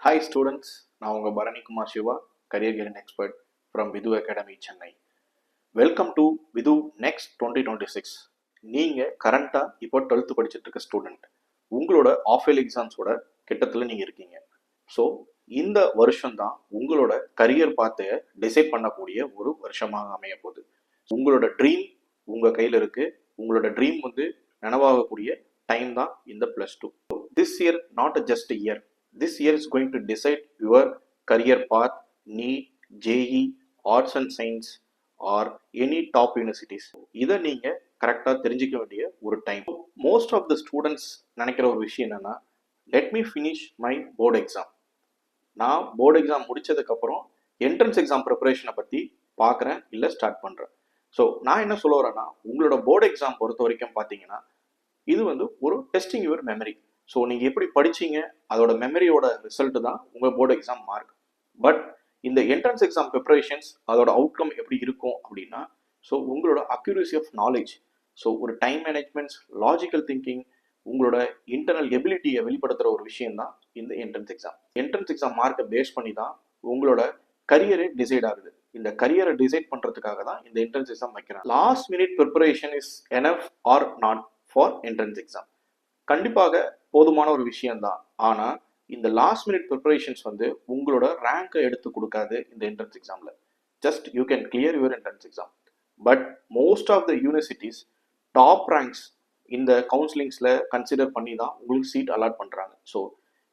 Hi students, நான் உங்க Bharani Kumar Siva, career gain expert from Vidhu academy Chennai. Welcome to Vidhu next 2026. நீங்கள் கரண்ட்டாக இப்போ 12th படிச்சுட்டு இருக்க ஸ்டூடெண்ட். உங்களோட ஆஃப்-இயர்லி எக்ஸாம்ஸோட கிட்டத்தில் நீங்கள் இருக்கீங்க. ஸோ இந்த வருஷம் தான் உங்களோட கரியர் பாத்தை டிசைட் பண்ணக்கூடிய ஒரு வருஷமாக அமைய போகுது. உங்களோட ட்ரீம் உங்கள் கையில் இருக்குது. உங்களோட ட்ரீம் நனவாகக்கூடிய டைம் தான் இந்த +2. This year not just year. This year is going to decide your career path, NEET, JEE, Arts and Science or any top universities. இதை நீங்கள் கரெக்டாக தெரிஞ்சிக்க வேண்டிய ஒரு time. Most of the students நினைக்கிற ஒரு விஷயம் என்னென்னா, let me finish my board exam. நான் போர்டு எக்ஸாம் முடித்ததுக்கப்புறம் என்ட்ரன்ஸ் எக்ஸாம் ப்ரிப்பரேஷனை பற்றி பார்க்குறேன் இல்லை ஸ்டார்ட் பண்ணுறேன். ஸோ நான் என்ன சொல்ல வரேன்னா, உங்களோட போர்டு எக்ஸாம் பொறுத்த வரைக்கும் பார்த்தீங்கன்னா இது ஒரு டெஸ்டிங் யுவர் மெமரி. ஸோ நீங்கள் எப்படி படிச்சீங்க அதோட மெமரியோட ரிசல்ட் தான் உங்கள் போர்டு எக்ஸாம் மார்க். பட் இந்த என்ட்ரன்ஸ் எக்ஸாம் ப்ரிப்பரேஷன்ஸ் அதோட அவுட்கம் எப்படி இருக்கும் அப்படின்னா, ஸோ உங்களோட அக்யூரசி ஆஃப் நாலேஜ், ஸோ ஒரு டைம் மேனேஜ்மெண்ட்ஸ், லாஜிக்கல் திங்கிங், உங்களோட இன்டர்னல் எபிலிட்டியை வெளிப்படுத்துகிற ஒரு விஷயம் தான் இந்த என்ட்ரன்ஸ் எக்ஸாம். என்ட்ரன்ஸ் எக்ஸாம் மார்க்கை பேஸ் பண்ணி தான் உங்களோட கரியரே டிசைட் ஆகுது. இந்த கரியரை டிசைட் பண்ணுறதுக்காக தான் இந்த என்ட்ரன்ஸ் எக்ஸாம் வைக்கிறேன். Last minute preparation is enough or not for entrance exam. கண்டிப்பாக போதுமான ஒரு விஷயம்தான். ஆனால் இந்த லாஸ்ட் மினிட் ப்ரிப்பரேஷன்ஸ் உங்களோட ரேங்கை எடுத்து கொடுக்காது இந்த என்ட்ரன்ஸ் எக்ஸாமில். Just you can clear your entrance exam. But most of the universities top ranks இந்த கவுன்சிலிங்ஸில் கன்சிடர் பண்ணி தான் உங்களுக்கு சீட் அலாட் பண்ணுறாங்க. ஸோ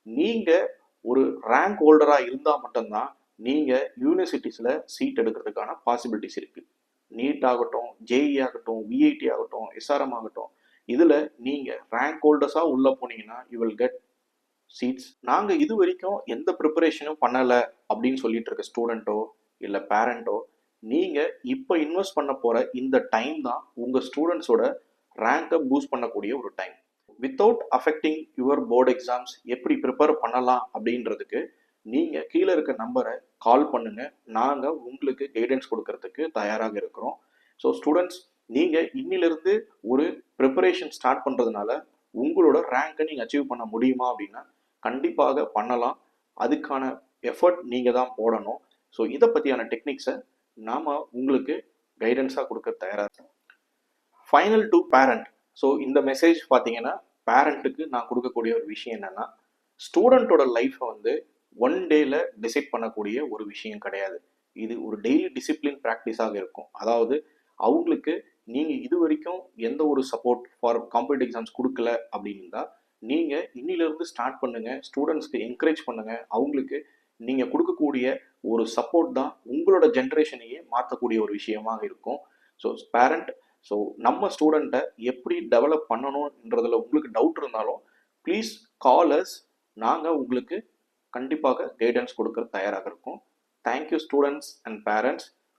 நீங்கள் ஒரு ரேங்க் ஹோல்டராக இருந்தால் மட்டும்தான் நீங்கள் யூனிவர்சிட்டிஸில் சீட் எடுக்கிறதுக்கான பாசிபிலிட்டிஸ் இருக்குது. நீட் ஆகட்டும், ஜேஇ ஆகட்டும், விஐடி ஆகட்டும், எஸ்ஆர்எம் ஆகட்டும், இதில் நீங்கள் ரேங்க் ஹோல்டர்ஸாக உள்ளே போனீங்கன்னா யூ வில் கெட் சீட்ஸ். நாங்கள் இது வரைக்கும் எந்த ப்ரிப்பரேஷனும் பண்ணலை அப்படின்னு சொல்லிட்டு இருக்க ஸ்டூடெண்ட்டோ இல்லை பேரண்ட்டோ, நீங்கள் இப்போ இன்வெஸ்ட் பண்ண போகிற இந்த டைம் தான் உங்கள் ஸ்டூடெண்ட்ஸோட ரேங்கை பூஸ்ட் பண்ணக்கூடிய ஒரு time. Without affecting your board exams எப்படி ப்ரிப்பேர் பண்ணலாம் அப்படின்றதுக்கு நீங்கள் கீழே இருக்க நம்பரை கால் பண்ணுங்கள். நாங்கள் உங்களுக்கு கைடன்ஸ் கொடுக்கறதுக்கு தயாராக இருக்கிறோம். ஸோ ஸ்டூடெண்ட்ஸ், நீங்கள் இன்னிலிருந்து ஒரு ப்ரிப்பரேஷன் ஸ்டார்ட் பண்ணுறதுனால உங்களோட ரேங்கை நீங்கள் அச்சீவ் பண்ண முடியுமா அப்படின்னா கண்டிப்பாக பண்ணலாம். அதுக்கான எஃபர்ட் நீங்கள் தான் போடணும். ஸோ இதை பற்றியான டெக்னிக்ஸை நாம் உங்களுக்கு கைடன்ஸாக கொடுக்க தயாராக இருக்கோம். Final to parent. ஸோ இந்த மெசேஜ் பார்த்தீங்கன்னா பேரண்ட்டுக்கு நான் கொடுக்கக்கூடிய ஒரு விஷயம் என்னென்னா, ஸ்டூடெண்ட்டோட லைஃப்பை ஒன் டேல டிசைட் பண்ணக்கூடிய ஒரு விஷயம் கிடையாது. இது ஒரு டெய்லி டிசிப்ளின் ப்ராக்டிஸாக இருக்கும். அதாவது அவங்களுக்கு நீங்கள் இது வரைக்கும் எந்த ஒரு சப்போர்ட் ஃபார் காம்படிட்டிவ் எக்ஸாம்ஸ் கொடுக்கல அப்படின்னா நீங்கள் இன்னிலிருந்து ஸ்டார்ட் பண்ணுங்கள். ஸ்டூடெண்ட்ஸ்க்கு என்கரேஜ் பண்ணுங்கள். அவங்களுக்கு நீங்கள் கொடுக்கக்கூடிய ஒரு சப்போர்ட் தான் உங்களோட ஜென்ரேஷனையே மாற்றக்கூடிய ஒரு விஷயமாக இருக்கும். ஸோ பேரண்ட், ஸோ நம்ம ஸ்டூடெண்ட்டை எப்படி டெவலப் பண்ணணுன்றதில் உங்களுக்கு டவுட் இருந்தாலும் ப்ளீஸ் கால் அஸ். நாங்கள் உங்களுக்கு கண்டிப்பாக கைடன்ஸ் கொடுக்க தயாராக இருக்கோம். Thank you students and parents.